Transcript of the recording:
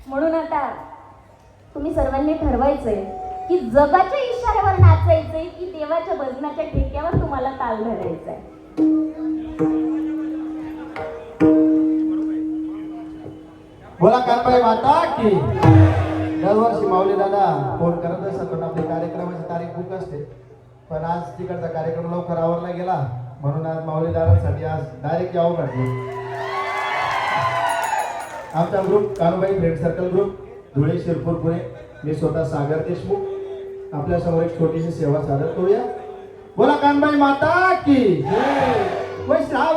म्हणून आता तुम्ही सर्वांनी ठरवायचंय की जगाच्या इशाऱ्यावर नाचायचंय की देवाच्या भजनाच्या ठेक्यावर तुम्हाला ताल धरायचाय. बोला कानबाई माता की. दरवर्षी माऊली दादा फोन करत असतात पण आपल्या कार्यक्रमाची तारीख बुक असते, पण आज तिकडचा कार्यक्रम लवकर आवरला गेला म्हणून आज माऊली दादासाठी आज डायरेक्ट यावं वाटलं. आमचा group Kanubai friend circle group Dhule Shirpur Pune. मी स्वतः सागर देशमुख आपल्या समोर एक छोटीशी सेवा सादर करूया. बोला कानबाई माता की जय. वैष्णव